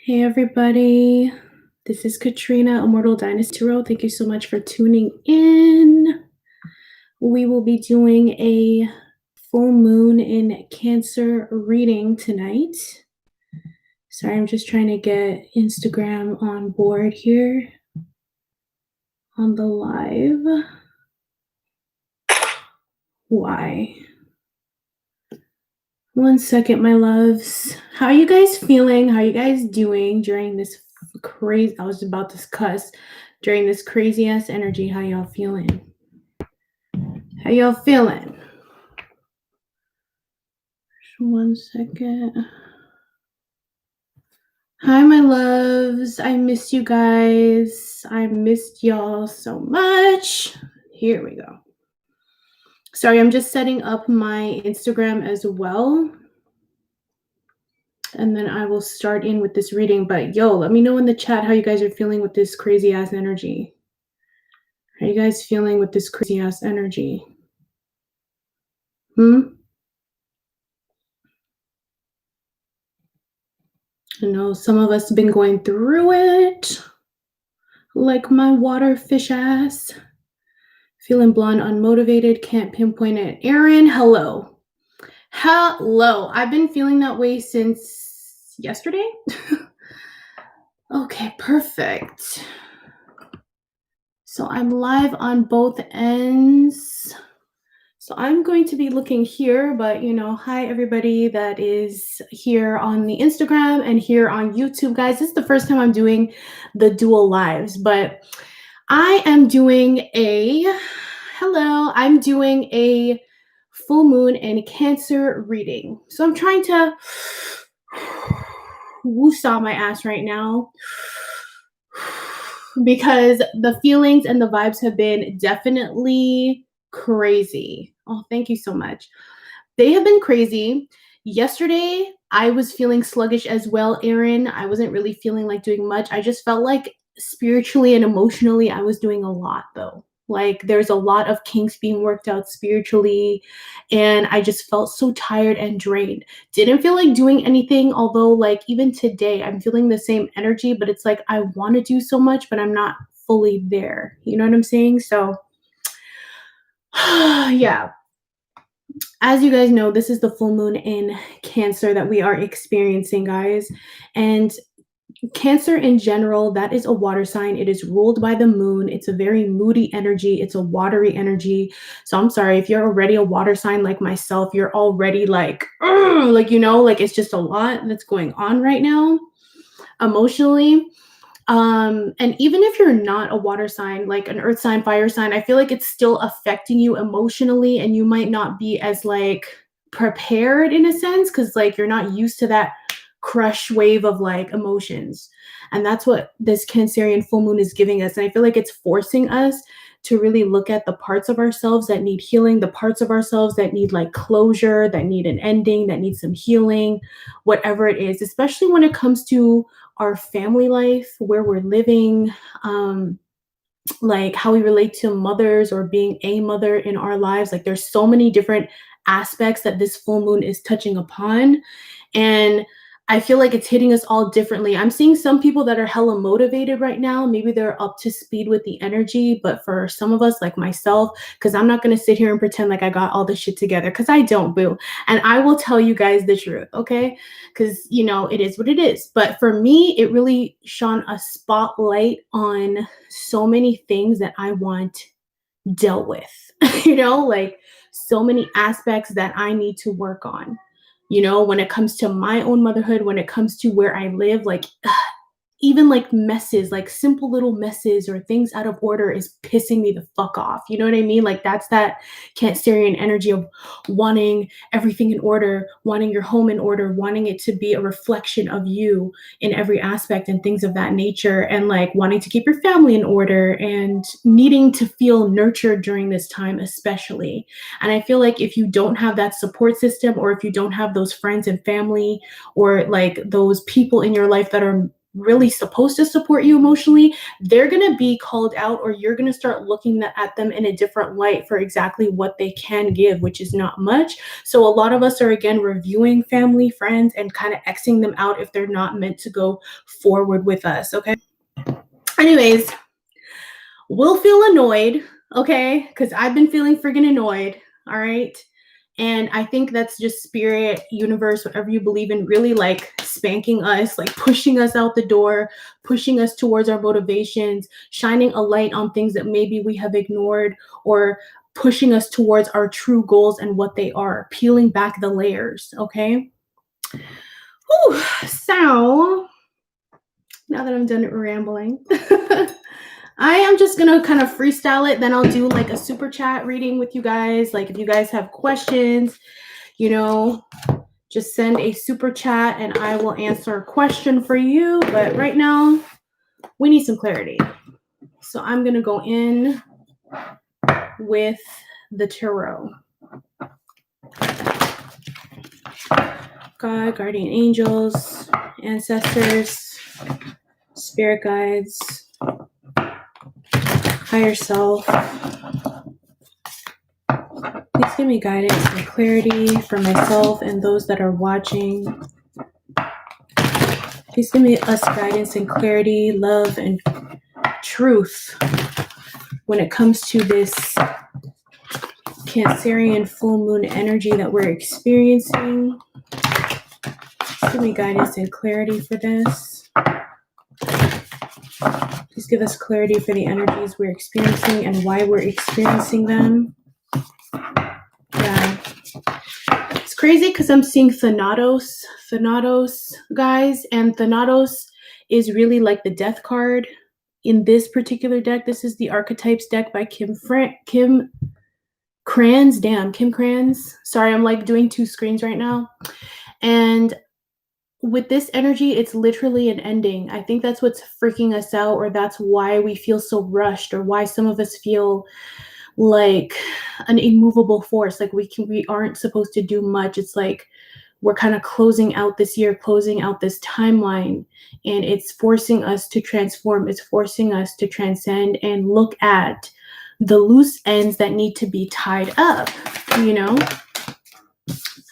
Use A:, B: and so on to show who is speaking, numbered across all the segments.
A: Hey everybody, this is Katrina, Immortal Dynasty Tarot. Thank you so much for tuning in. We will be doing a full moon in Cancer reading tonight. Sorry, I'm just trying to get Instagram on board here on the live. Why? One second, my loves. How are you guys feeling? How are you guys doing during this crazy, I was about to cuss, during this crazy ass energy? How y'all feeling? How y'all feeling? One second. Hi, my loves. I missed you guys. I missed y'all so much. Here we go. Sorry, I'm just setting up my Instagram as well. And then I will start in with this reading. But yo, let me know in the chat how you guys are feeling with this crazy ass energy. How you guys feeling with this crazy ass energy? I know some of us have been going through it. Like my water fish ass. Feeling blonde, unmotivated, can't pinpoint it. Erin, hello. Hello. I've been feeling that way since yesterday. Okay, perfect. So I'm live on both ends. So I'm going to be looking here, but hi everybody that is here on the Instagram and here on YouTube, guys. This is the first time I'm doing the dual lives, but I am doing I'm doing a full moon and Cancer reading. So I'm trying to woosah my ass right now because the feelings and the vibes have been definitely crazy. Oh, thank you so much. They have been crazy. Yesterday, I was feeling sluggish as well, Erin. I wasn't really feeling like doing much. I just felt like spiritually and emotionally, I was doing a lot though. Like there's a lot of kinks being worked out spiritually, and I just felt so tired and drained. Didn't feel like doing anything, although like even today, I'm feeling the same energy, but it's like I want to do so much, but I'm not fully there. You know what I'm saying? So, yeah. As you guys know, this is the full moon in Cancer that we are experiencing, guys. And Cancer in general, that is a water sign. It is ruled by the moon. It's a very moody energy. It's a watery energy. So I'm sorry if you're already a water sign like myself, you're already like it's just a lot that's going on right now emotionally. And even if you're not a water sign, like an earth sign, fire sign, I feel like it's still affecting you emotionally, and you might not be as like prepared in a sense because like you're not used to that crush wave of like emotions. And that's what this Cancerian full moon is giving us. And I feel like it's forcing us to really look at the parts of ourselves that need healing, the parts of ourselves that need like closure, that need an ending, that need some healing, whatever it is, especially when it comes to our family life, where we're living, like how we relate to mothers or being a mother in our lives. Like there's so many different aspects that this full moon is touching upon. And I feel like it's hitting us all differently. I'm seeing some people that are hella motivated right now. Maybe they're up to speed with the energy, but for some of us, like myself, because I'm not going to sit here and pretend like I got all this shit together, because I don't, boo. And I will tell you guys the truth, okay? Because, it is what it is. But for me, it really shone a spotlight on so many things that I want dealt with, like so many aspects that I need to work on, when it comes to my own motherhood, when it comes to where I live, like even like messes, like simple little messes or things out of order is pissing me the fuck off. You know what I mean? Like that's that Cancerian energy of wanting everything in order, wanting your home in order, wanting it to be a reflection of you in every aspect and things of that nature, and like wanting to keep your family in order and needing to feel nurtured during this time, especially. And I feel like if you don't have that support system, or if you don't have those friends and family, or like those people in your life that are really supposed to support you emotionally, they're going to be called out, or you're going to start looking at them in a different light for exactly what they can give, which is not much. So a lot of us are again reviewing family, friends, and kind of Xing them out if they're not meant to go forward with us. Okay. Anyways, we'll feel annoyed, okay? Because I've been feeling friggin' annoyed, all right? And I think that's just spirit, universe, whatever you believe in, really like spanking us, like pushing us out the door, pushing us towards our motivations, shining a light on things that maybe we have ignored, or pushing us towards our true goals and what they are, peeling back the layers, okay? Whew. So now that I'm done rambling, I am just gonna kind of freestyle it. Then I'll do like a super chat reading with you guys. Like if you guys have questions, you know, just send a super chat and I will answer a question for you. But right now, we need some clarity. So I'm gonna go in with the tarot. God, guardian angels, ancestors, spirit guides, higher self. Please give me guidance and clarity for myself and those that are watching. Please give me us guidance and clarity, love, and truth when it comes to this Cancerian full moon energy that we're experiencing. Please give me guidance and clarity for this. Please give us clarity for the energies we're experiencing and why we're experiencing them. Yeah. It's crazy because I'm seeing Thanatos, guys, and Thanatos is really like the death card in this particular deck. This is the Archetypes deck by Kim Krans. Damn, Kim Krans. Sorry, I'm like doing two screens right now. And with this energy, it's literally an ending. I think that's what's freaking us out, or that's why we feel so rushed, or why some of us feel like an immovable force. Like we aren't supposed to do much. It's like we're kind of closing out this year, closing out this timeline, and it's forcing us to transform. It's forcing us to transcend and look at the loose ends that need to be tied up, you know?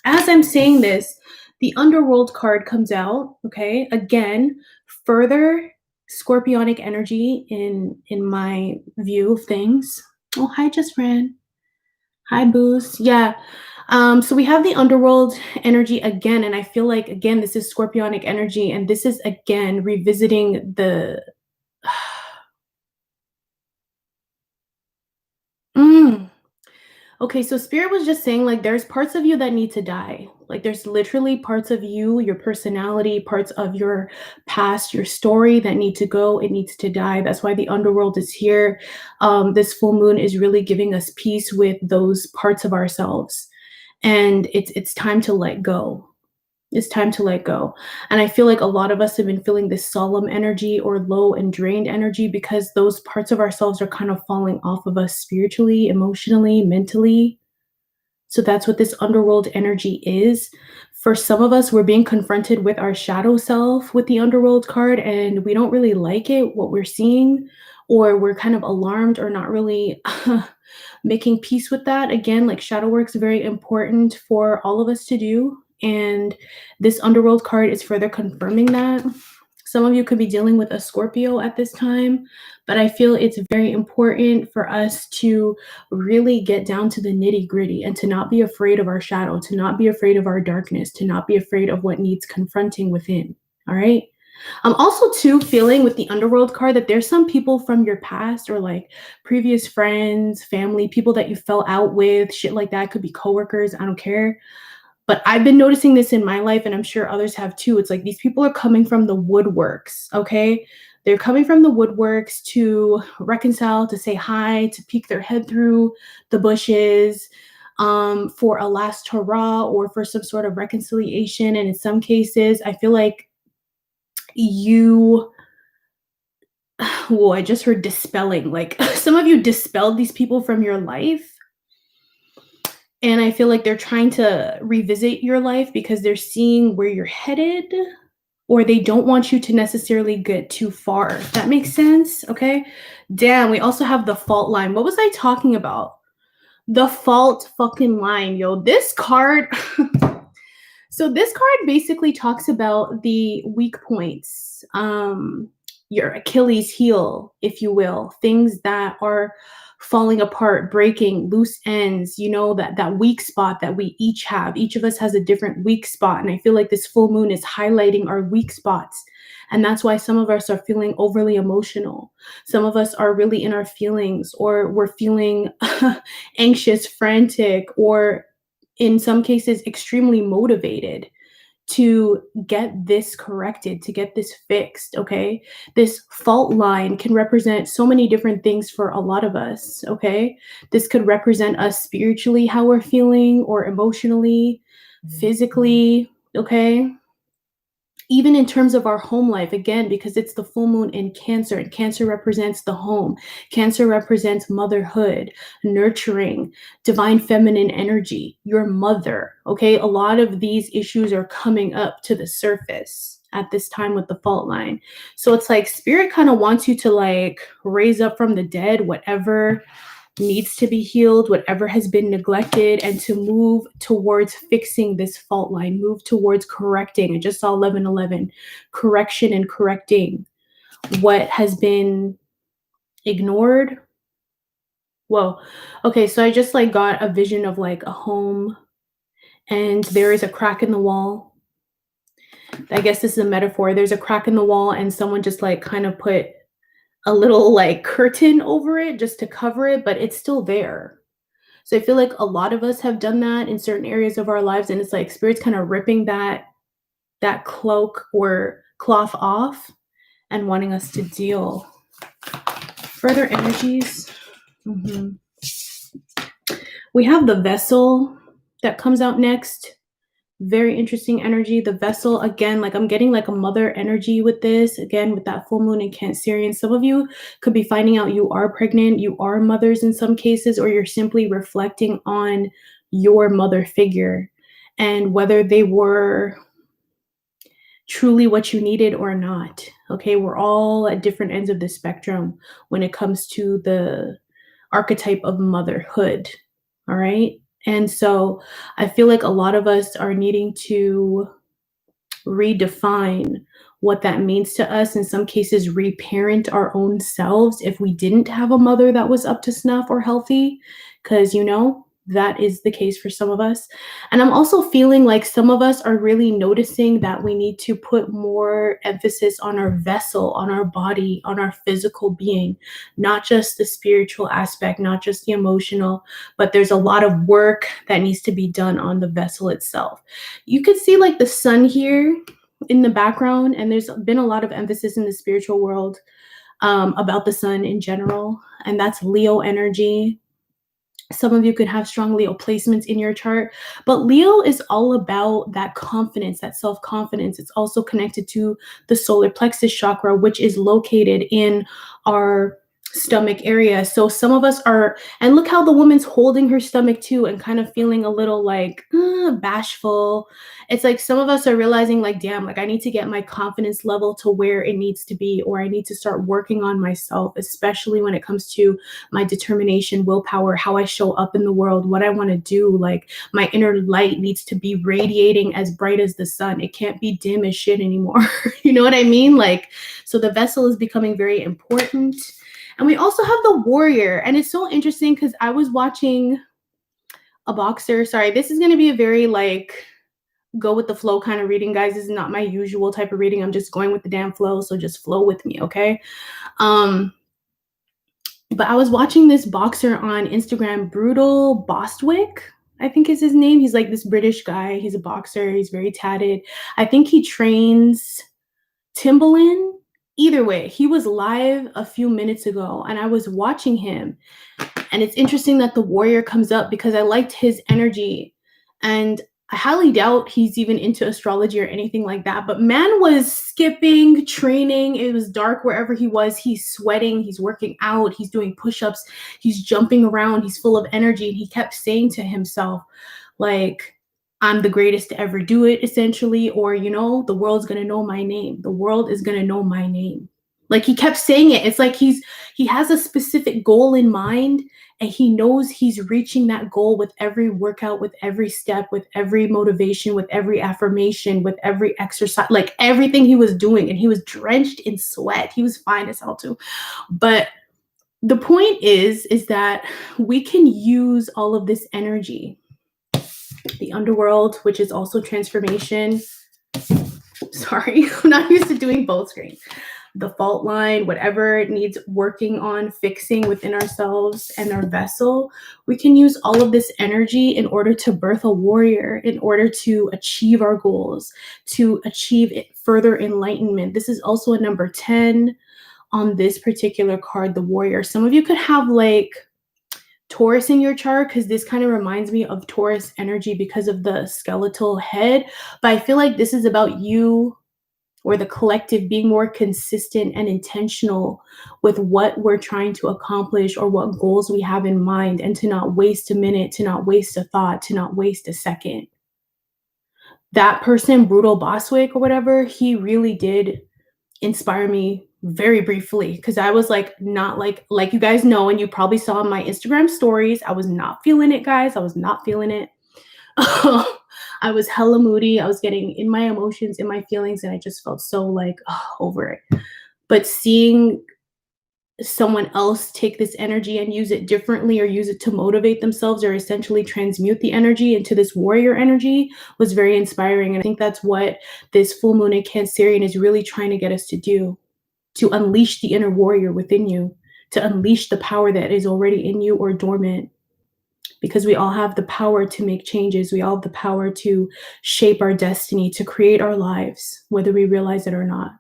A: As I'm saying this, the Underworld card comes out, okay? Again, further scorpionic energy in my view of things. Oh, hi, Just Fran. Hi, Boost. Yeah. So we have the Underworld energy again, and I feel like, again, this is scorpionic energy, and this is, again, revisiting the... Okay, so Spirit was just saying, like, there's parts of you that need to die. Like, there's literally parts of you, your personality, parts of your past, your story that need to go. It needs to die. That's why the Underworld is here. This full moon is really giving us peace with those parts of ourselves. And it's time to let go. It's time to let go. And I feel like a lot of us have been feeling this solemn energy or low and drained energy because those parts of ourselves are kind of falling off of us spiritually, emotionally, mentally. So that's what this Underworld energy is. For some of us, we're being confronted with our shadow self with the Underworld card, and we don't really like it, what we're seeing, or we're kind of alarmed or not really making peace with that. Again, like, shadow work's very important for all of us to do. And this Underworld card is further confirming that. Some of you could be dealing with a Scorpio at this time, but I feel it's very important for us to really get down to the nitty gritty and to not be afraid of our shadow, to not be afraid of our darkness, to not be afraid of what needs confronting within. All right. I'm also too feeling with the Underworld card that there's some people from your past, or like previous friends, family, people that you fell out with, shit like that. Could be coworkers. I don't care. But I've been noticing this in my life, and I'm sure others have too. It's like these people are coming from the woodworks, okay? They're coming from the woodworks to reconcile, to say hi, to peek their head through the bushes, for a last hurrah or for some sort of reconciliation. And in some cases, I feel like you... Whoa, I just heard dispelling. Like, some of you dispelled these people from your life. And I feel like they're trying to revisit your life because they're seeing where you're headed, or they don't want you to necessarily get too far. That makes sense? Okay. Damn, we also have the fault line. What was I talking about? The fault fucking line, yo. This card. So this card basically talks about the weak points, your Achilles heel, if you will, things that are falling apart, breaking, loose ends, you know, that weak spot that we each have. Each of us has a different weak spot. And I feel like this full moon is highlighting our weak spots. And that's why some of us are feeling overly emotional. Some of us are really in our feelings, or we're feeling anxious, frantic, or in some cases extremely motivated to get this corrected, to get this fixed, okay? This fault line can represent so many different things for a lot of us, okay? This could represent us spiritually, how we're feeling, or emotionally, physically, okay? Even in terms of our home life, again, because it's the full moon in Cancer, and Cancer represents the home. Cancer represents motherhood, nurturing, divine feminine energy, your mother. Okay. A lot of these issues are coming up to the surface at this time with the fault line. So it's like spirit kind of wants you to like raise up from the dead whatever needs to be healed, whatever has been neglected, and to move towards fixing this fault line, move towards correcting. I just saw 1111, correction and correcting what has been ignored. Whoa. Okay, so I just like got a vision of like a home and there is a crack in the wall. I guess this is a metaphor. There's a crack in the wall and someone just like kind of put a little like curtain over it just to cover it, but it's still there. So I feel like a lot of us have done that in certain areas of our lives, and it's like spirit's kind of ripping that cloak or cloth off and wanting us to deal. Further energies. Mhm. We have the vessel that comes out next. Very interesting energy. The vessel, again, like I'm getting like a mother energy with this, again, with that full moon in Cancerian. Some of you could be finding out you are pregnant, you are mothers in some cases, or you're simply reflecting on your mother figure and whether they were truly what you needed or not. Okay, we're all at different ends of the spectrum when it comes to the archetype of motherhood. All right. And so I feel like a lot of us are needing to redefine what that means to us. In some cases, reparent our own selves if we didn't have a mother that was up to snuff or healthy, because, you know, that is the case for some of us. And I'm also feeling like some of us are really noticing that we need to put more emphasis on our vessel, on our body, on our physical being, not just the spiritual aspect, not just the emotional, but there's a lot of work that needs to be done on the vessel itself. You could see like the sun here in the background, and there's been a lot of emphasis in the spiritual world about the sun in general, and that's Leo energy. Some of you could have strong Leo placements in your chart, but Leo is all about that confidence, that self-confidence. It's also connected to the solar plexus chakra, which is located in our stomach area. So some of us are, and look how the woman's holding her stomach too and kind of feeling a little like bashful. It's like some of us are realizing like, damn, like I need to get my confidence level to where it needs to be, or I need to start working on myself, especially when it comes to my determination, willpower, how I show up in the world, what I want to do. Like my inner light needs to be radiating as bright as the sun. It can't be dim as shit anymore. You know what I mean? Like, so the vessel is becoming very important. And we also have the warrior. And it's so interesting because I was watching a boxer. Sorry, this is going to be a very like go with the flow kind of reading, guys. This is not my usual type of reading. I'm just going with the damn flow. So just flow with me, okay? But I was watching this boxer on Instagram, Brutal Bostwick, I think is his name. He's like this British guy. He's a boxer. He's very tatted. I think he trains Timbaland. Either way, he was live a few minutes ago and I was watching him. And it's interesting that the warrior comes up because I liked his energy. And I highly doubt he's even into astrology or anything like that. But man was skipping, training. It was dark wherever he was. He's sweating. He's working out. He's doing push-ups. He's jumping around. He's full of energy. And he kept saying to himself, like, I'm the greatest to ever do it, essentially, or, the world's gonna know my name. The world is gonna know my name. Like he kept saying it. It's like he has a specific goal in mind and he knows he's reaching that goal with every workout, with every step, with every motivation, with every affirmation, with every exercise, like everything he was doing. And he was drenched in sweat. He was fine as hell too. But the point is that we can use all of this energy. The underworld, which is also transformation. Sorry, I'm not used to doing both screens. The fault line, whatever it needs working on, fixing within ourselves and our vessel, we can use all of this energy in order to birth a warrior, in order to achieve our goals, to achieve further enlightenment. This is also a number 10 on this particular card, the warrior. Some of you could have like Taurus in your chart because this kind of reminds me of Taurus energy because of the skeletal head. But I feel like this is about you or the collective being more consistent and intentional with what we're trying to accomplish or what goals we have in mind, and to not waste a minute, to not waste a thought, to not waste a second. That person, Brutal Boswick or whatever, he really did inspire me very briefly because I was like, not like you guys know, and you probably saw in my Instagram stories, I was not feeling it, guys. I was not feeling it. I was hella moody. I was getting in my emotions, in my feelings, and I just felt so like over it. But seeing someone else take this energy and use it differently or use it to motivate themselves or essentially transmute the energy into this warrior energy was very inspiring. And I think that's what this full moon in Cancerian is really trying to get us to do, to unleash the inner warrior within you, to unleash the power that is already in you or dormant. Because we all have the power to make changes. We all have the power to shape our destiny, to create our lives, whether we realize it or not.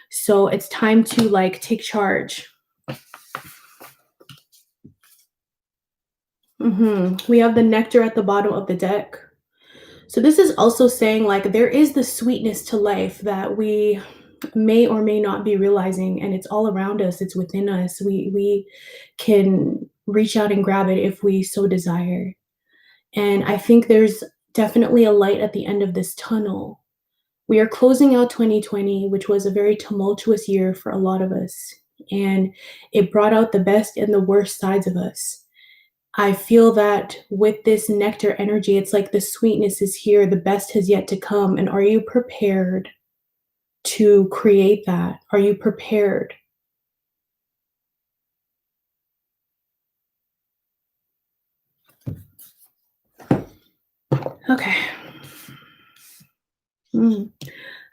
A: So it's time to like take charge. We have the nectar at the bottom of the deck. So this is also saying like there is the sweetness to life that we may or may not be realizing, and it's all around us. It's within us. We can reach out and grab it if we so desire. And I think there's definitely a light at the end of this tunnel. We are closing out 2020, which was a very tumultuous year for a lot of us. And it brought out the best and the worst sides of us. I feel that with this nectar energy, it's like the sweetness is here, the best has yet to come. And are you prepared to create that? Are you prepared? Okay.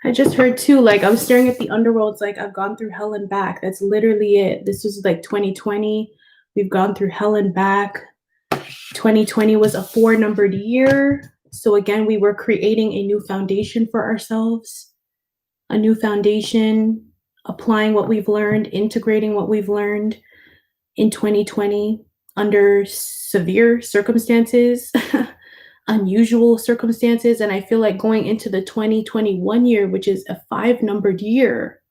A: I just heard too, like I'm staring at the underworld. It's like I've gone through hell and back. That's literally it. This was like 2020. We've gone through hell and back. 2020 was a 4-numbered year. So again, we were creating a new foundation for ourselves, a new foundation, applying what we've learned, integrating what we've learned in 2020 under severe circumstances, unusual circumstances. And I feel like going into the 2021 year, which is a 5-numbered year,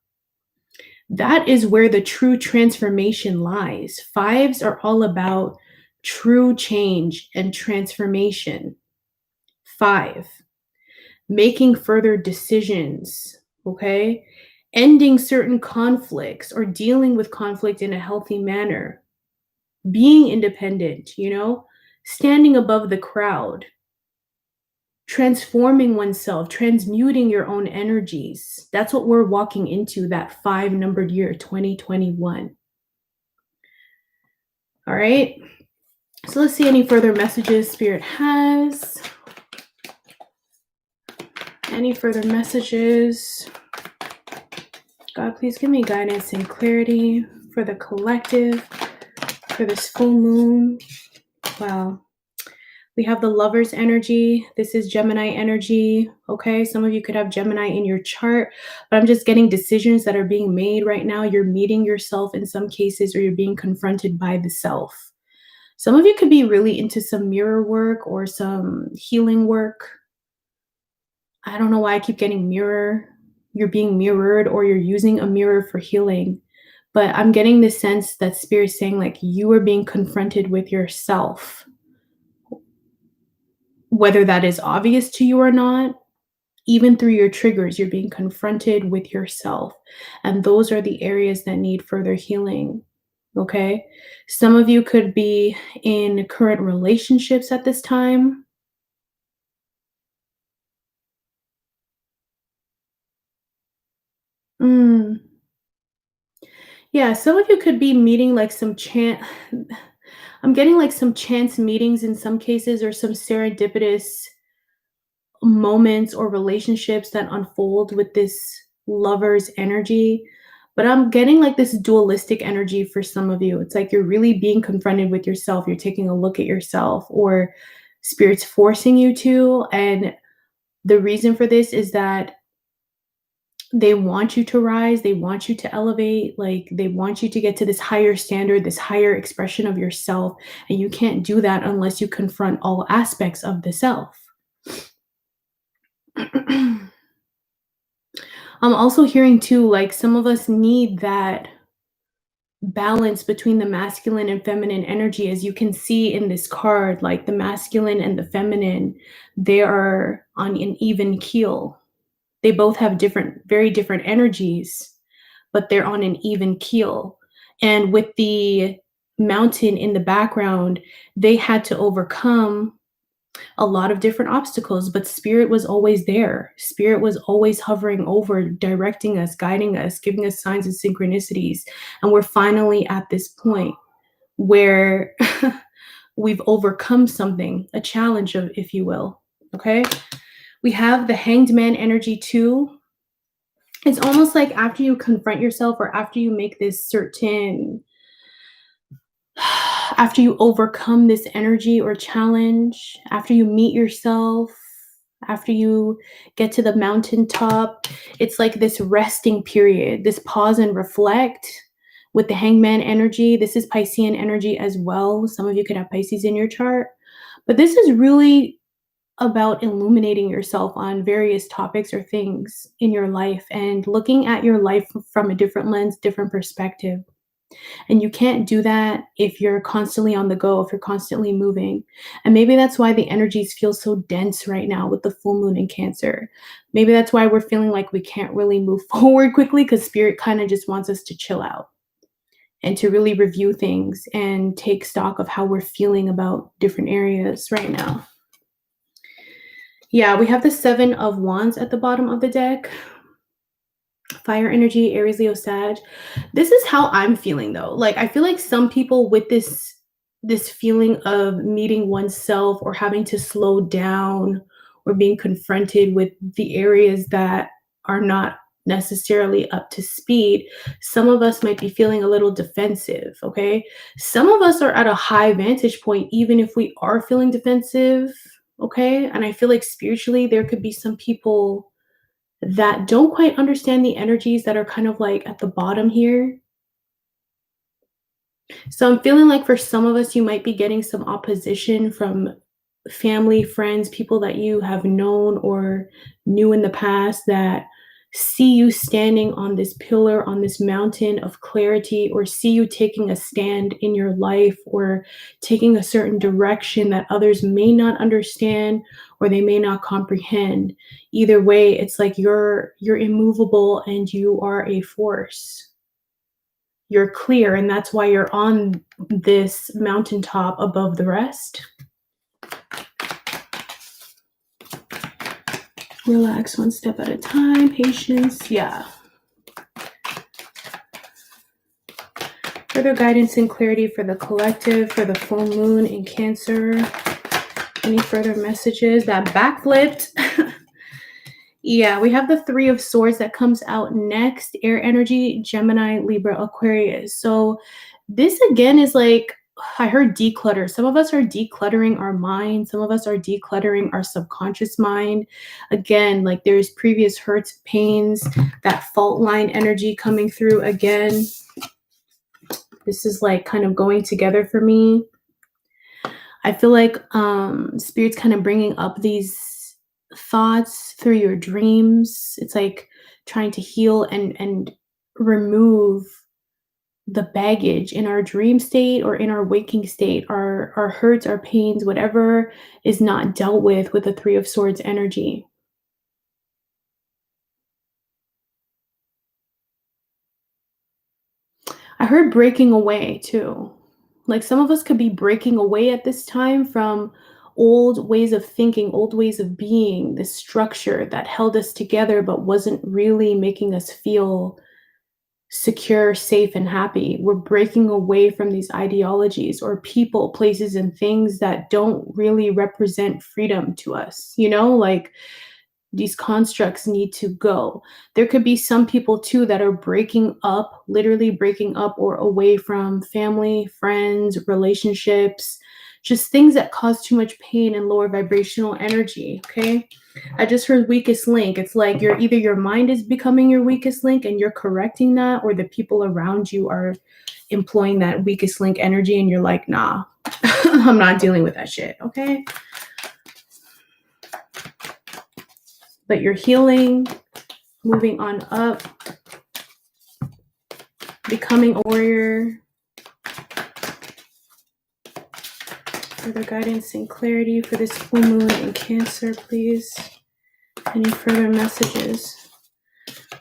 A: that is where the true transformation lies. 5s are all about true change and transformation. 5, making further decisions, okay? Ending certain conflicts or dealing with conflict in a healthy manner. Being independent, standing above the crowd. Transforming oneself, transmuting your own energies. That's what we're walking into, that 5-numbered year, 2021. All right. So let's see any further messages Spirit has. Any further messages? God, please give me guidance and clarity for the collective, for this full moon. Wow. We have the Lover's energy. This is Gemini energy. Okay, some of you could have Gemini in your chart, but I'm just getting decisions that are being made right now. You're meeting yourself in some cases, or you're being confronted by the self. Some of you could be really into some mirror work or some healing work. I don't know why I keep getting mirror. You're being mirrored, or you're using a mirror for healing. But I'm getting this sense that Spirit's saying like you are being confronted with yourself. whether that is obvious to you or not. Even through your triggers, you're being confronted with yourself. And those are the areas that need further healing. Okay. Some of you could be in current relationships at this time. Mm, yeah, some of you could be meeting like some chance. I'm getting like some chance meetings in some cases, or some serendipitous moments or relationships that unfold with this lover's energy. But I'm getting like this dualistic energy for some of you. It's like you're really being confronted with yourself. You're taking a look at yourself, or spirit's forcing you to. And the reason for this is that they want you to rise, they want you to elevate, like they want you to get to this higher standard, this higher expression of yourself. And you can't do that unless you confront all aspects of the self. I'm also hearing too, like some of us need that balance between the masculine and feminine energy. As you can see in this card, like the masculine and the feminine, they are on an even keel. They both have different, very different energies, but they're on an even keel. And with the mountain in the background, they had to overcome a lot of different obstacles, but spirit was always there. Spirit was always hovering over, directing us, guiding us, giving us signs and synchronicities. And we're finally at this point where we've overcome something, a challenge of, if you will. Okay. We have the hanged man energy too. It's almost like after you confront yourself, or after you make this certain, after you overcome this energy or challenge, after you meet yourself, after you get to the mountaintop, it's like this resting period, this pause and reflect. With the hangman energy, this is Piscean energy as well. Some of you could have Pisces in your chart, but this is really about illuminating yourself on various topics or things in your life, and looking at your life from a different lens, different perspective. And you can't do that if you're constantly on the go, if you're constantly moving. And maybe that's why the energies feel so dense right now with the full moon in Cancer. Maybe that's why we're feeling like we can't really move forward quickly, because spirit kind of just wants us to chill out and to really review things and take stock of how we're feeling about different areas right now. Yeah, we have the Seven of Wands at the bottom of the deck. Fire energy, Aries, Leo, Sag. This is how I'm feeling though. Like I feel like some people with this feeling of meeting oneself, or having to slow down, or being confronted with the areas that are not necessarily up to speed. Some of us might be feeling a little defensive, okay? Some of us are at a high vantage point even if we are feeling defensive, okay? And I feel like spiritually there could be some people that don't quite understand the energies that are kind of like at the bottom here. So I'm feeling like for some of us, you might be getting some opposition from family, friends, people that you have known or knew in the past, that see you standing on this pillar, on this mountain of clarity, or see you taking a stand in your life, or taking a certain direction that others may not understand, or they may not comprehend. Either way, it's like you're immovable and you are a force. You're clear, and that's why you're on this mountaintop above the rest. Relax one step at a time, patience, yeah. Further guidance and clarity for the collective, for the full moon in Cancer. Any further messages? That backflipped. Yeah, we have the Three of Swords that comes out next. Air energy, Gemini, Libra, Aquarius. So this again is like, I heard declutter. Some of us are decluttering our mind. Some of us are decluttering our subconscious mind. Again, like there's previous hurts, pains, that fault line energy coming through again. This is like kind of going together for me. I feel like spirit's kind of bringing up these thoughts through your dreams. It's like trying to heal and remove the baggage in our dream state or in our waking state, our hurts, our pains, whatever is not dealt with the Three of Swords energy. I heard breaking away too. Like some of us could be breaking away at this time from old ways of thinking, old ways of being, this structure that held us together but wasn't really making us feel secure, safe, and happy. We're breaking away from these ideologies or people, places, and things that don't really represent freedom to us. Like these constructs need to go. There could be some people too that are breaking up, literally breaking up or away from family, friends, relationships, just things that cause too much pain and lower vibrational energy. Okay. I just heard weakest link. It's like either your mind is becoming your weakest link and you're correcting that, or the people around you are employing that weakest link energy and you're like, nah, I'm not dealing with that shit. Okay. But you're healing, moving on up, becoming a warrior. Further guidance and clarity for this full moon in Cancer, please. Any further messages?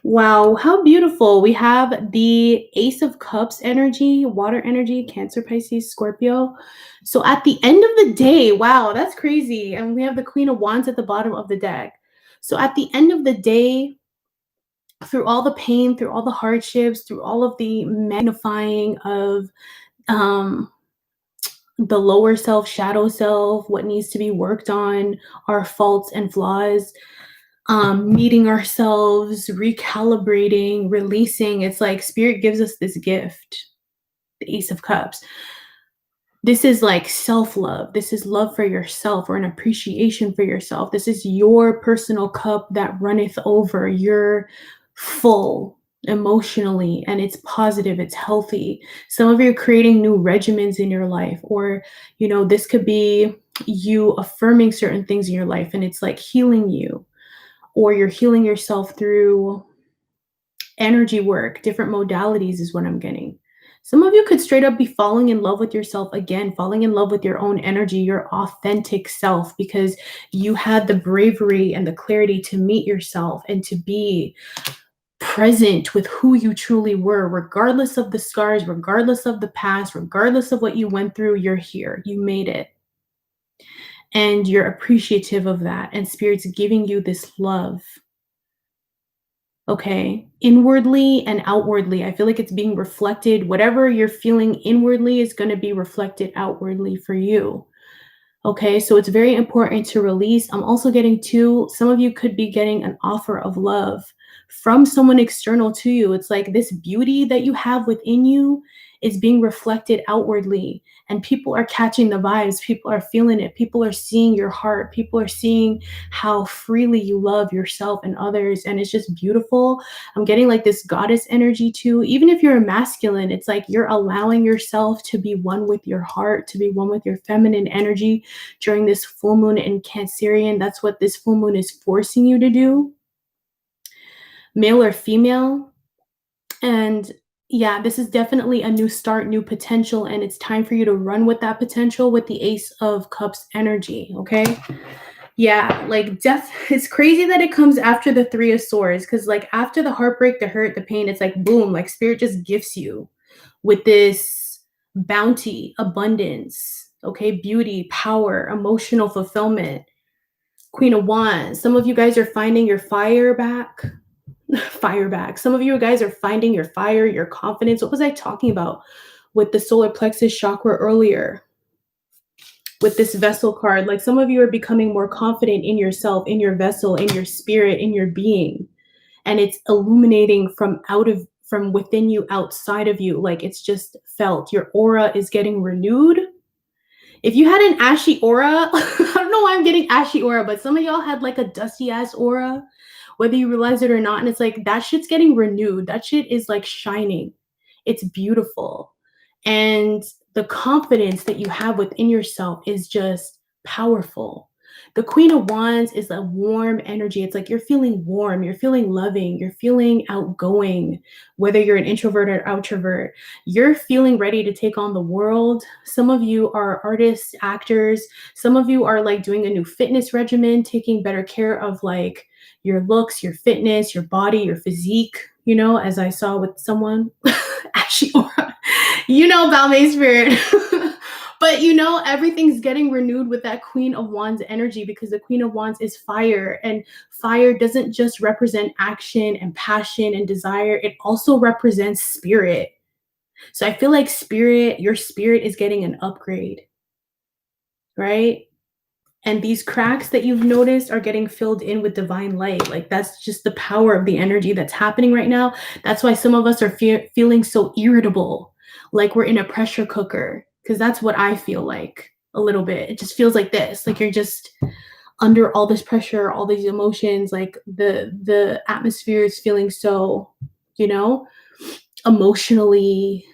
A: Wow, how beautiful. We have the Ace of Cups energy, water energy, Cancer, Pisces, Scorpio. So at the end of the day, wow, that's crazy. And we have the Queen of Wands at the bottom of the deck. So at the end of the day, through all the pain, through all the hardships, through all of the magnifying of um, the lower self, shadow self, what needs to be worked on, our faults and flaws, meeting ourselves, recalibrating, releasing. It's like Spirit gives us this gift, the Ace of Cups. This is like self-love. This is love for yourself or an appreciation for yourself. This is your personal cup that runneth over. You're full emotionally and it's positive, it's healthy. Some of you are creating new regimens in your life, or this could be you affirming certain things in your life and it's like healing you, or you're healing yourself through energy work, different modalities is what I'm getting. Some of you could straight up be falling in love with yourself again, falling in love with your own energy, your authentic self, because you had the bravery and the clarity to meet yourself and to be present with who you truly were, regardless of the scars, regardless of the past, regardless of what you went through. You're here, you made it. And you're appreciative of that. And Spirit's giving you this love. Okay, inwardly and outwardly. I feel like it's being reflected. Whatever you're feeling inwardly is going to be reflected outwardly for you. Okay, so it's very important to release. I'm also getting some of you could be getting an offer of love from someone external to you. It's like this beauty that you have within you is being reflected outwardly, and people are catching the vibes. People are feeling it. People are seeing your heart. People are seeing how freely you love yourself and others, and it's just beautiful. I'm getting like this goddess energy too. Even if you're a masculine, it's like you're allowing yourself to be one with your heart, to be one with your feminine energy during this full moon in Cancerian. That's what this full moon is forcing you to do, male or female. And yeah, this is definitely a new start, new potential, and it's time for you to run with that potential with the Ace of Cups energy. Okay. Yeah, like death. It's crazy that it comes after the Three of Swords, because like after the heartbreak, the hurt, the pain, it's like boom, like Spirit just gifts you with this bounty, abundance, okay, beauty, power, emotional fulfillment. Queen of Wands. Some of you guys are finding your fire back. Fire back. Some of you guys are finding your fire, your confidence. What was I talking about with the solar plexus chakra earlier? With this vessel card, like some of you are becoming more confident in yourself, in your vessel, in your spirit, in your being. And it's illuminating from within you, outside of you. Like it's just felt. Your aura is getting renewed. If you had an ashy aura, I don't know why I'm getting ashy aura, but some of y'all had like a dusty ass aura, whether you realize it or not. And it's like that shit's getting renewed. That shit is like shining. It's beautiful. And the confidence that you have within yourself is just powerful. The Queen of Wands is a warm energy. It's like you're feeling warm, you're feeling loving, you're feeling outgoing, whether you're an introvert or outrovert. You're feeling ready to take on the world. Some of you are artists, actors. Some of you are like doing a new fitness regimen, taking better care of like your looks, your fitness, your body, your physique, you know, as I saw with someone, Ashy Aura. You know, Balmain Spirit. But you know, everything's getting renewed with that Queen of Wands energy because the Queen of Wands is fire. And fire doesn't just represent action and passion and desire, it also represents spirit. So I feel like your spirit is getting an upgrade, right? And these cracks that you've noticed are getting filled in with divine light. Like that's just the power of the energy that's happening right now. That's why some of us are feeling so irritable, like we're in a pressure cooker, because that's what I feel like a little bit. It just feels like this, like you're just under all this pressure, all these emotions, like the atmosphere is feeling so, you know, emotionally.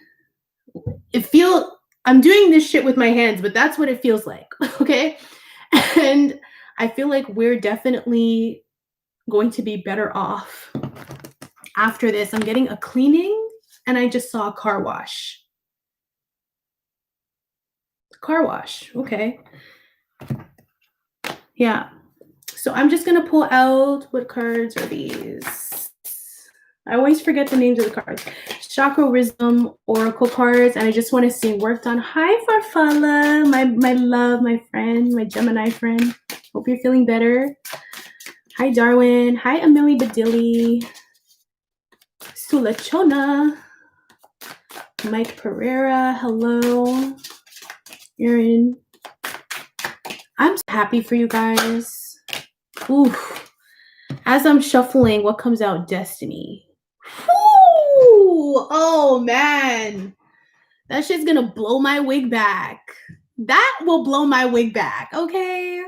A: I'm doing this shit with my hands, but that's what it feels like. Okay. And I feel like we're definitely going to be better off after this. I'm getting a cleaning and I just saw a car wash. Car wash. Okay. Yeah. So I'm just going to pull out, what cards are these? I always forget the names of the cards. Chakra Wisdom Oracle cards, and I just want to see work done. Hi, Farfalla, my love, my friend, my Gemini friend. Hope you're feeling better. Hi, Darwin. Hi, Amelie Badilli. Sulachona. Mike Pereira. Hello. Erin. I'm so happy for you guys. Oof. As I'm shuffling, what comes out? Destiny. Ooh, oh man, that shit's gonna blow my wig back. That will blow my wig back, okay?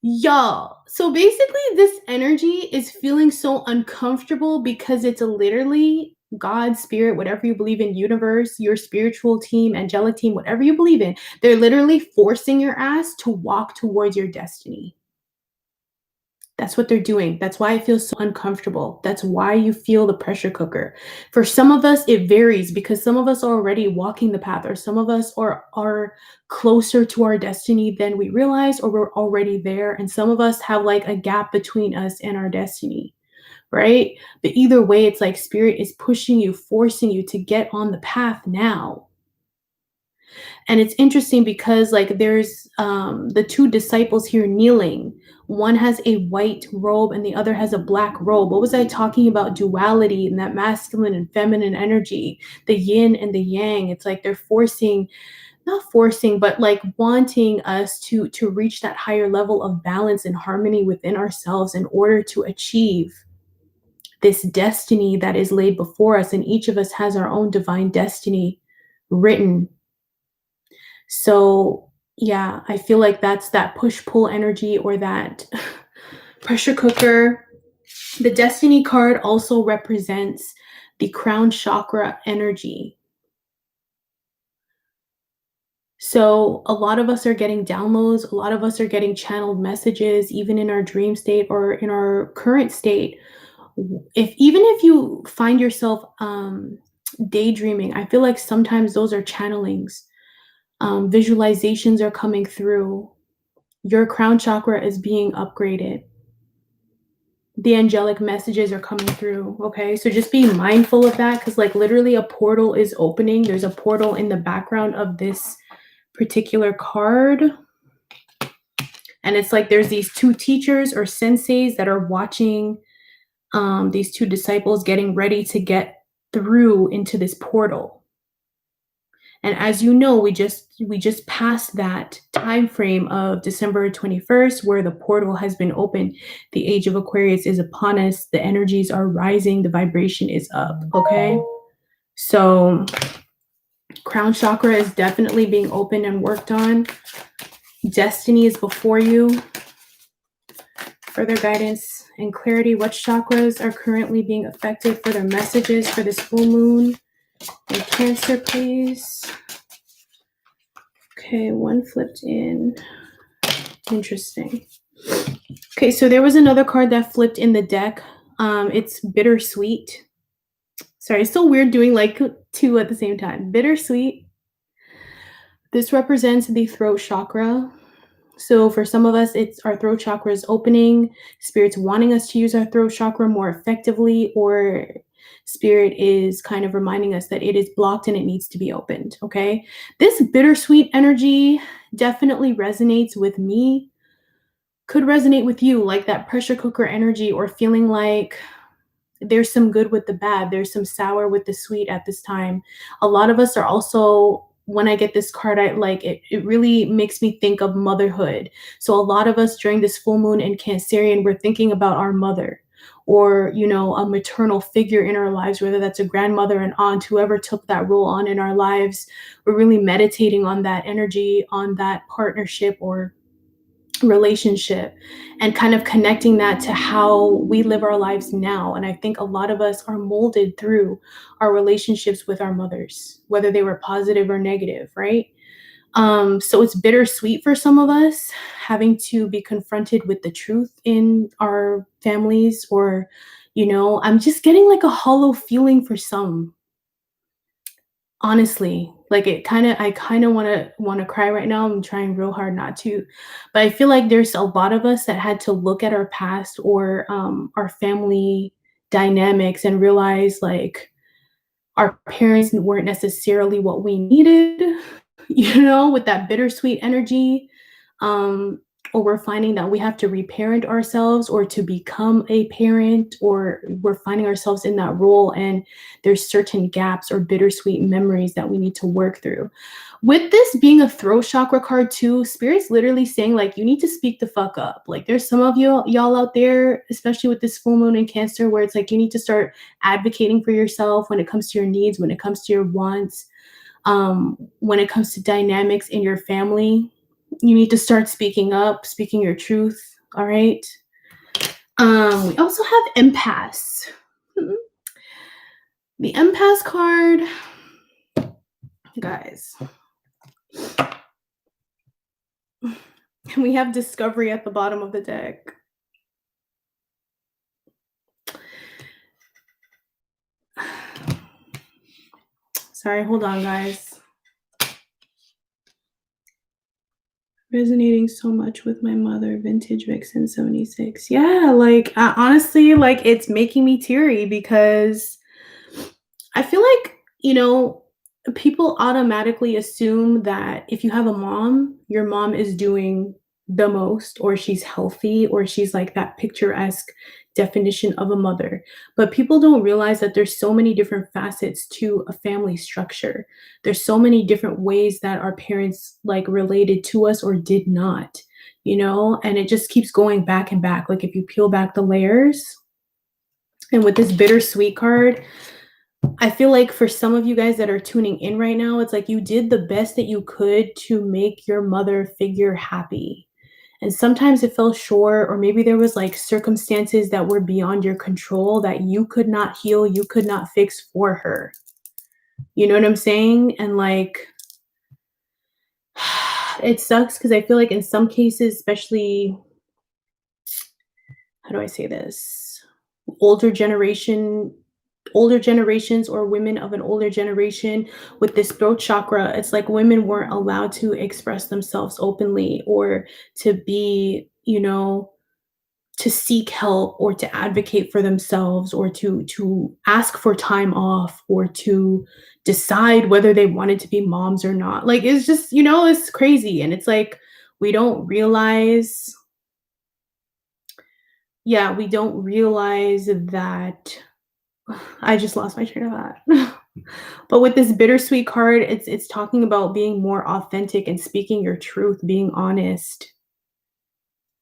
A: Y'all, so basically this energy is feeling so uncomfortable because it's literally God, spirit, whatever you believe in, universe, your spiritual team, angelic team, whatever you believe in, they're literally forcing your ass to walk towards your destiny. That's what they're doing. That's why I feel so uncomfortable. That's why you feel the pressure cooker. For some of us, it varies because some of us are already walking the path, or some of us are closer to our destiny than we realize, or we're already there. And some of us have like a gap between us and our destiny, right? But either way, it's like spirit is pushing you, forcing you to get on the path now. And it's interesting because like there's the two disciples here kneeling. One has a white robe and the other has a black robe. What was I talking about? Duality and that masculine and feminine energy, the yin and the yang. It's like they're not forcing, but like wanting us to reach that higher level of balance and harmony within ourselves in order to achieve this destiny that is laid before us. And each of us has our own divine destiny written. So yeah, I feel like that's that push-pull energy or that pressure cooker. The Destiny card also represents the crown chakra energy. So a lot of us are getting downloads, a lot of us are getting channeled messages, even in our dream state or in our current state. Even if you find yourself daydreaming, I feel like sometimes those are channelings. Visualizations are coming through. Your crown chakra is being upgraded. The angelic messages are coming through. Okay, so just be mindful of that, because like literally a portal is opening. There's a portal in the background of this particular card, and it's like there's these two teachers or senseis that are watching these two disciples getting ready to get through into this portal. And as you know, we just passed that time frame of December 21st, where the portal has been opened. The age of Aquarius is upon us. The energies are rising. The vibration is up. Okay. So crown chakra is definitely being opened and worked on. Destiny is before you. Further guidance and clarity. What chakras are currently being affected for their messages for this full moon? And Cancer, please. Okay, one flipped in. Interesting. Okay, so there was another card that flipped in the deck. It's bittersweet. Sorry, it's so weird doing like two at the same time. Bittersweet. This represents the throat chakra. So for some of us, it's our throat chakra is opening, spirit's wanting us to use our throat chakra more effectively, or spirit is kind of reminding us that it is blocked and it needs to be opened. Okay. This bittersweet energy definitely resonates with me, could resonate with you, like that pressure cooker energy, or feeling like there's some good with the bad, there's some sour with the sweet at this time. A lot of us are also, when I get this card, I like it, it really makes me think of motherhood. So a lot of us during this full moon in Cancerian, we're thinking about our mother, or a maternal figure in our lives, whether that's a grandmother, an aunt, whoever took that role on in our lives. We're really meditating on that energy, on that partnership or relationship, and kind of connecting that to how we live our lives now. And I think a lot of us are molded through our relationships with our mothers, whether they were positive or negative, right? So it's bittersweet for some of us having to be confronted with the truth in our families, or I'm just getting like a hollow feeling for some. Honestly, like, I kinda wanna cry right now. I'm trying real hard not to, but I feel like there's a lot of us that had to look at our past, or, our family dynamics, and realize, like, our parents weren't necessarily what we needed, with that bittersweet energy. Um, or we're finding that we have to reparent ourselves, or to become a parent, or we're finding ourselves in that role, and there's certain gaps or bittersweet memories that we need to work through. With this being a throat chakra card too, spirit's literally saying like you need to speak the fuck up. Like there's some of y'all out there, especially with this full moon in Cancer, where it's like you need to start advocating for yourself when it comes to your needs, when it comes to your wants, when it comes to dynamics in your family. You need to start speaking up, speaking your truth. All right. We also have empaths. The empath card, guys. We have discovery at the bottom of the deck. Sorry, hold on, guys. Resonating so much with my mother, vintage Vixen 76. Yeah, like honestly, like it's making me teary, because I feel like, people automatically assume that if you have a mom, your mom is doing the most, or she's healthy, or she's like that picturesque definition of a mother. But people don't realize that there's so many different facets to a family structure. There's so many different ways that our parents like related to us or did not, and it just keeps going back and back. Like if you peel back the layers, and with this bittersweet card, I feel like for some of you guys that are tuning in right now, it's like you did the best that you could to make your mother figure happy. And sometimes it fell short, or maybe there was like circumstances that were beyond your control that you could not heal, you could not fix for her. You know what I'm saying? And like, it sucks because I feel like in some cases, especially, how do I say this? Older generation older generations, or women of an older generation with this throat chakra, it's like women weren't allowed to express themselves openly, or to be, to seek help, or to advocate for themselves, or to ask for time off, or to decide whether they wanted to be moms or not. Like it's just, it's crazy. And it's like we don't realize, yeah, we don't realize that. I just lost my train of thought. But with this bittersweet card, it's talking about being more authentic and speaking your truth, being honest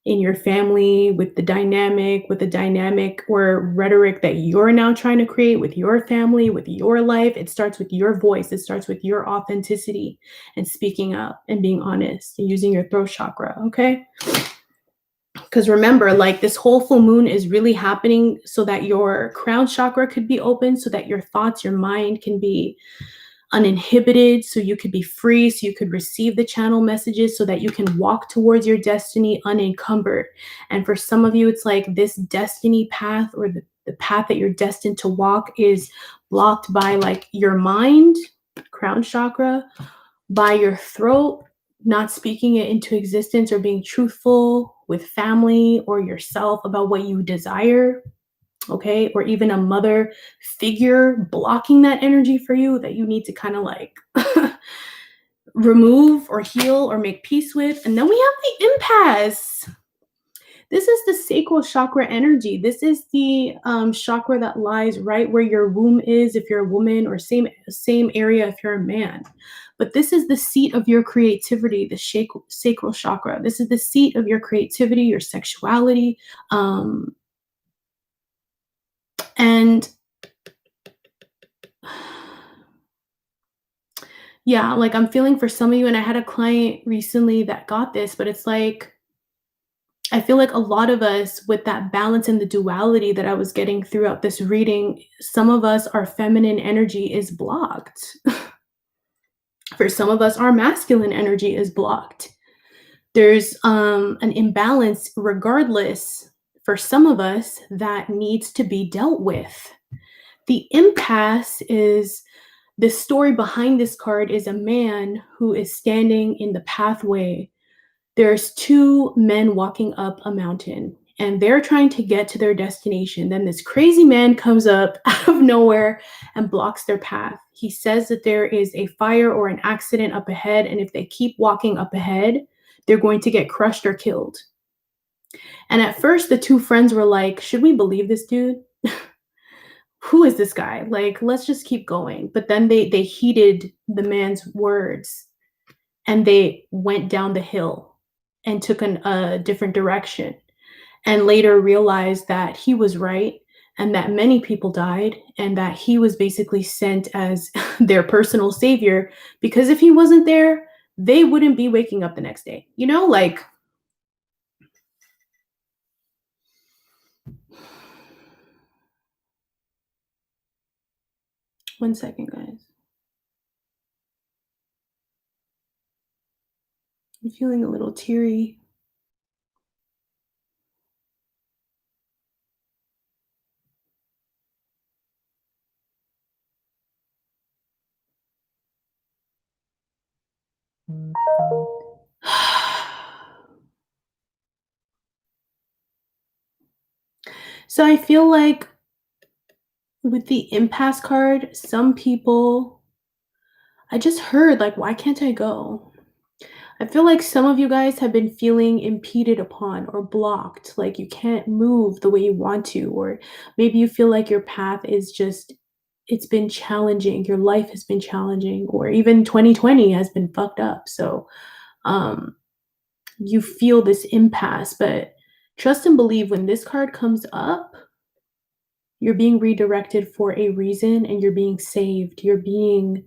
A: in your family, with the dynamic or rhetoric that you're now trying to create with your family, with your life. It starts with your voice. It starts with your authenticity and speaking up and being honest and using your throat chakra. Okay. Because remember, like this whole full moon is really happening so that your crown chakra could be open, so that your thoughts, your mind can be uninhibited, so you could be free, so you could receive the channel messages, so that you can walk towards your destiny unencumbered. And for some of you, it's like this destiny path, or the path that you're destined to walk, is blocked by like your mind, crown chakra, by your throat, not speaking it into existence, or being truthful with family or yourself about what you desire, okay? Or even a mother figure blocking that energy for you, that you need to kind of like remove or heal or make peace with. And then we have the impasse. This is the sacral chakra energy. This is the chakra that lies right where your womb is if you're a woman, or same area if you're a man. But this is the seat of your creativity, the sacral chakra. This is the seat of your creativity, your sexuality. And yeah, like I'm feeling for some of you, and I had a client recently that got this, but it's like, I feel like a lot of us, with that balance and the duality that I was getting throughout this reading, some of us, our feminine energy is blocked. For some of us, our masculine energy is blocked. There's an imbalance, regardless, for some of us, that needs to be dealt with. The impasse is, the story behind this card is a man who is standing in the pathway. There's two men walking up a mountain, and they're trying to get to their destination. Then this crazy man comes up out of nowhere and blocks their path. He says that there is a fire or an accident up ahead, and if they keep walking up ahead, they're going to get crushed or killed. And at first, the two friends were like, should we believe this dude? Who is this guy? Like, let's just keep going. But then they heeded the man's words, and they went down the hill and took a different direction, and later realized that he was right, and that many people died, and that he was basically sent as their personal savior, because if he wasn't there, they wouldn't be waking up the next day. You know, like, one second, guys. I'm feeling a little teary. So I feel like with the impasse card, some people, I just heard, like, why can't I go? I feel like some of you guys have been feeling impeded upon or blocked, like you can't move the way you want to, or maybe you feel like your path is just, it's been challenging, your life has been challenging, or even 2020 has been fucked up. So um you feel this impasse, but trust and believe, when this card comes up, you're being redirected for a reason, and you're being saved. You're being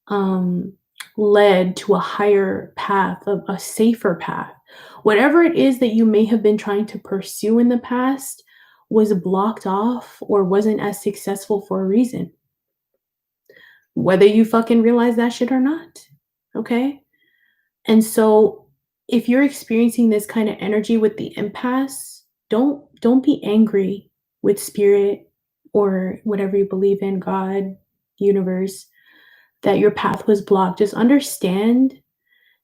A: um, led to a higher path, a safer path. Whatever it is that you may have been trying to pursue in the past was blocked off or wasn't as successful for a reason. Whether you fucking realize that shit or not. Okay? And so if you're experiencing this kind of energy with the impasse, don't be angry with spirit or whatever you believe in, God, universe, that your path was blocked. Just understand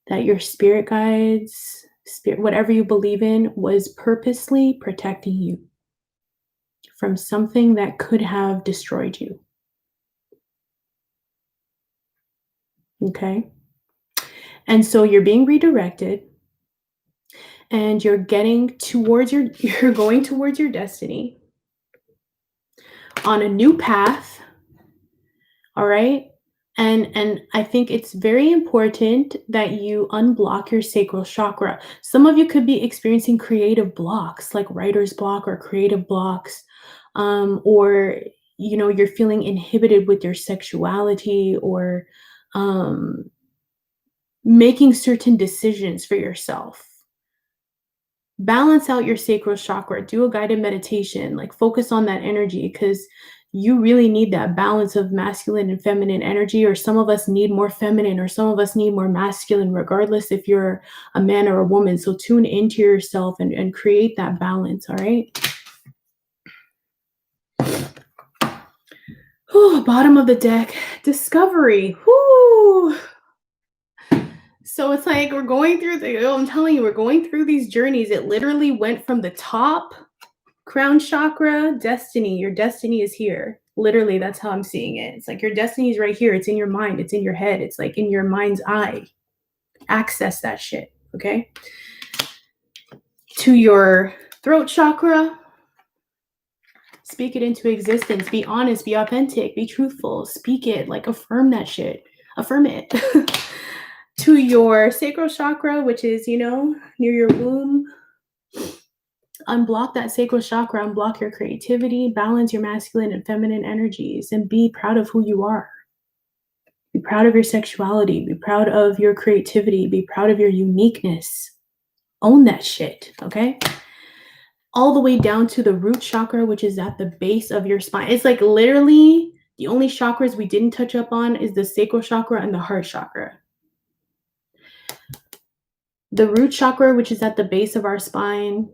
A: that your spirit guides, spirit, whatever you believe in, was purposely protecting you from something that could have destroyed you. Okay? And so you're being redirected, and you're getting towards your you're going towards your destiny on a new path. All right? And I think it's very important that you unblock your sacral chakra. Some of you could be experiencing creative blocks, like writer's block or creative blocks, or you're feeling inhibited with your sexuality, or um, making certain decisions for yourself. Balance out your sacral chakra. Do a guided meditation. Like, focus on that energy, because you really need that balance of masculine and feminine energy, or some of us need more feminine, or some of us need more masculine, regardless if you're a man or a woman. So tune into yourself and create that balance, all right? Whew, bottom of the deck, discovery. Whoo. So it's like we're going through I'm telling you, we're going through these journeys. It literally went from the top, crown chakra, destiny. Your destiny is here. Literally, that's how I'm seeing it. It's like your destiny is right here. It's in your mind. It's in your head. It's like in your mind's eye. Access that shit, okay? To your throat chakra, speak it into existence. Be honest, be authentic, be truthful. Speak it, like affirm that shit. Affirm it. To your sacral chakra, which is, near your womb, unblock that sacral chakra, unblock your creativity, balance your masculine and feminine energies, and be proud of who you are. Be proud of your sexuality, be proud of your creativity, be proud of your uniqueness. Own that shit, okay? All the way down to the root chakra, which is at the base of your spine. It's like literally the only chakras we didn't touch up on is the sacral chakra and the heart chakra. The root chakra, which is at the base of our spine,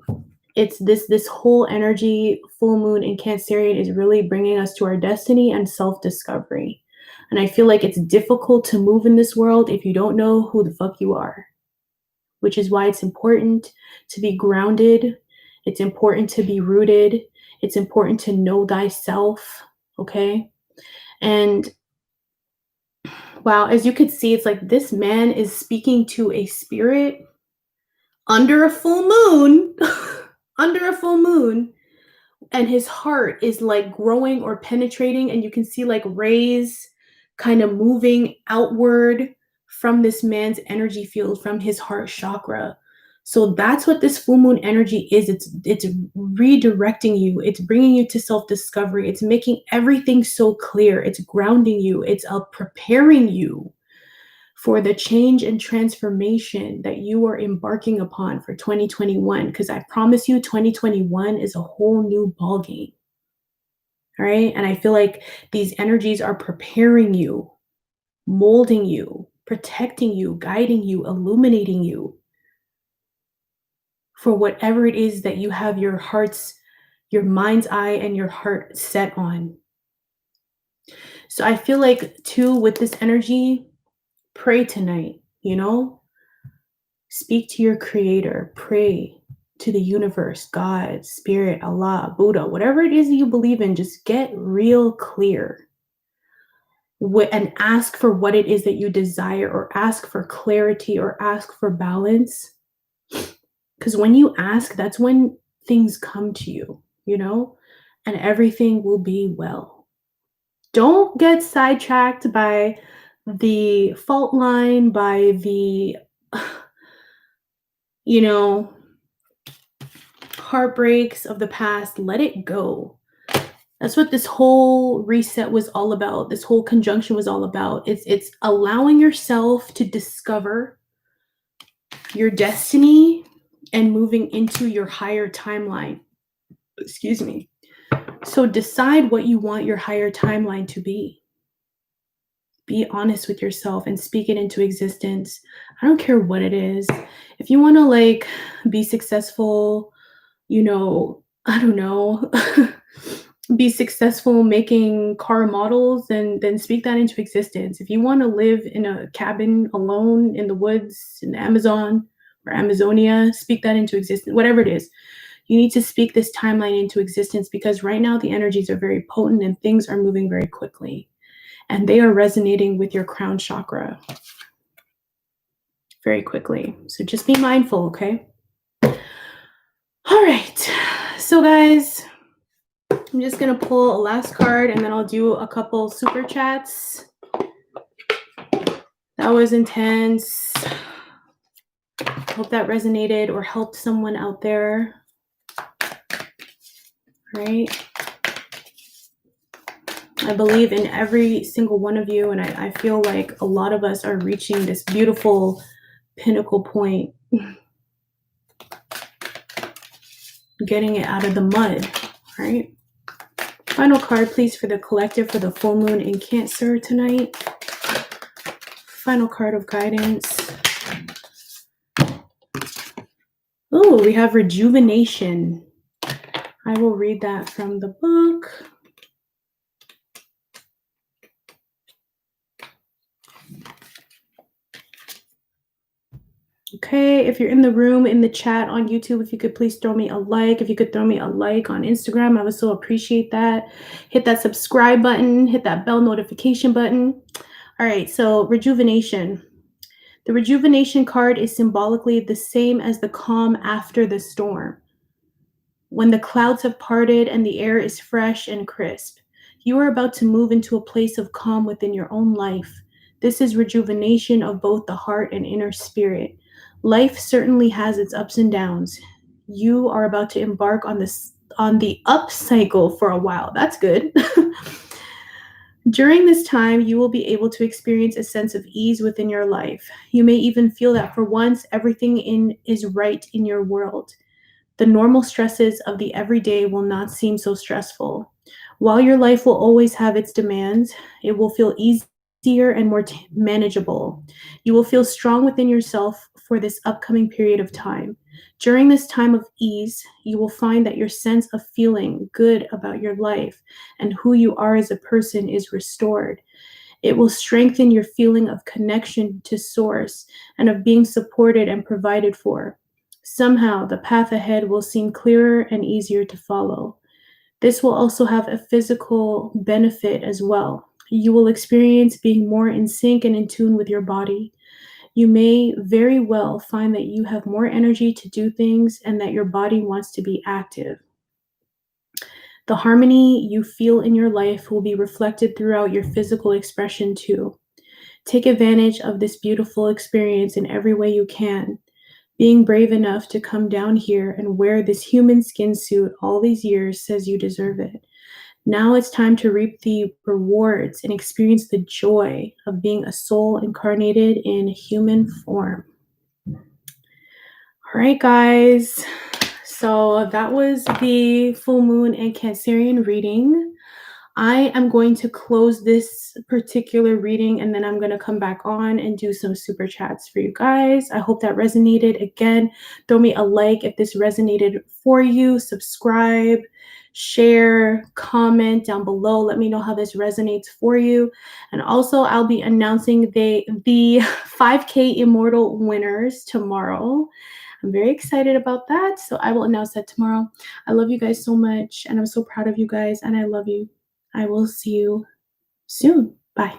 A: it's this whole energy. Full moon in Cancerian is really bringing us to our destiny and self-discovery. And I feel like it's difficult to move in this world if you don't know who the fuck you are, which is why it's important to be grounded. It's important to be rooted. It's important to know thyself, okay? And wow, as you could see, it's like this man is speaking to a spirit under a full moon, under a full moon, and his heart is like growing or penetrating, and you can see like rays kind of moving outward from this man's energy field, from his heart chakra. So that's what this full moon energy is. It's redirecting you. It's bringing you to self-discovery. It's making everything so clear. It's grounding you. It's preparing you for the change and transformation that you are embarking upon for 2021. Because I promise you, 2021 is a whole new ballgame. All right. And I feel like these energies are preparing you, molding you, protecting you, guiding you, illuminating you for whatever it is that you have your mind's eye and your heart set on. So I feel like too, with this energy, pray tonight, speak to your creator, pray to the universe, God, spirit, Allah, Buddha, whatever it is that you believe in, just get real clear and ask for what it is that you desire, or ask for clarity, or ask for balance. Because when you ask, that's when things come to you, and everything will be well. Don't get sidetracked by the fault line, by the, heartbreaks of the past. Let it go. That's what this whole reset was all about. This whole conjunction was all about. It's allowing yourself to discover your destiny and moving into your higher timeline. Excuse me. So decide what you want your higher timeline to be. Be honest with yourself and speak it into existence. I don't care what it is. If you want to be successful, I don't know, be successful making car models, then speak that into existence. If you want to live in a cabin alone in the woods in the Amazon or Amazonia, speak that into existence. Whatever it is, you need to speak this timeline into existence, because right now the energies are very potent and things are moving very quickly, and they are resonating with your crown chakra very quickly. So just be mindful, okay? All right. So guys, I'm just going to pull a last card, and then I'll do a couple super chats. That was intense. Hope that resonated or helped someone out there. Right? I believe in every single one of you, and I feel like a lot of us are reaching this beautiful pinnacle point, getting it out of the mud, right? Final card, please, for the collective for the full moon in Cancer tonight. Final card of guidance. Oh, we have rejuvenation. I will read that from the book. Okay, if you're in the room, in the chat on YouTube, if you could please throw me a like. If you could throw me a like on Instagram, I would so appreciate that. Hit that subscribe button, hit that bell notification button. All right, so rejuvenation. The rejuvenation card is symbolically the same as the calm after the storm. When the clouds have parted and the air is fresh and crisp, you are about to move into a place of calm within your own life. This is rejuvenation of both the heart and inner spirit. Life certainly has its ups and downs. You are about to embark on the up cycle for a while. That's good. During this time, you will be able to experience a sense of ease within your life. You may even feel that for once everything is right in your world. The normal stresses of the everyday will not seem so stressful. While your life will always have its demands, it will feel easier and more manageable. You will feel strong within yourself for this upcoming period of time. During this time of ease, you will find that your sense of feeling good about your life and who you are as a person is restored. It will strengthen your feeling of connection to Source and of being supported and provided for. Somehow, the path ahead will seem clearer and easier to follow. This will also have a physical benefit as well. You will experience being more in sync and in tune with your body. You may very well find that you have more energy to do things and that your body wants to be active. The harmony you feel in your life will be reflected throughout your physical expression too. Take advantage of this beautiful experience in every way you can. Being brave enough to come down here and wear this human skin suit all these years says you deserve it. Now it's time to reap the rewards and experience the joy of being a soul incarnated in human form. All right, guys. So that was the full moon and Cancerian reading. I am going to close this particular reading and then I'm going to come back on and do some super chats for you guys. I hope that resonated. Again, throw me a like if this resonated for you. Subscribe, share, comment down below. Let me know how this resonates for you. And also, I'll be announcing the 5K Immortal winners tomorrow. I'm very excited about that. So I will announce that tomorrow. I love you guys so much and I'm so proud of you guys and I love you. I will see you soon. Bye.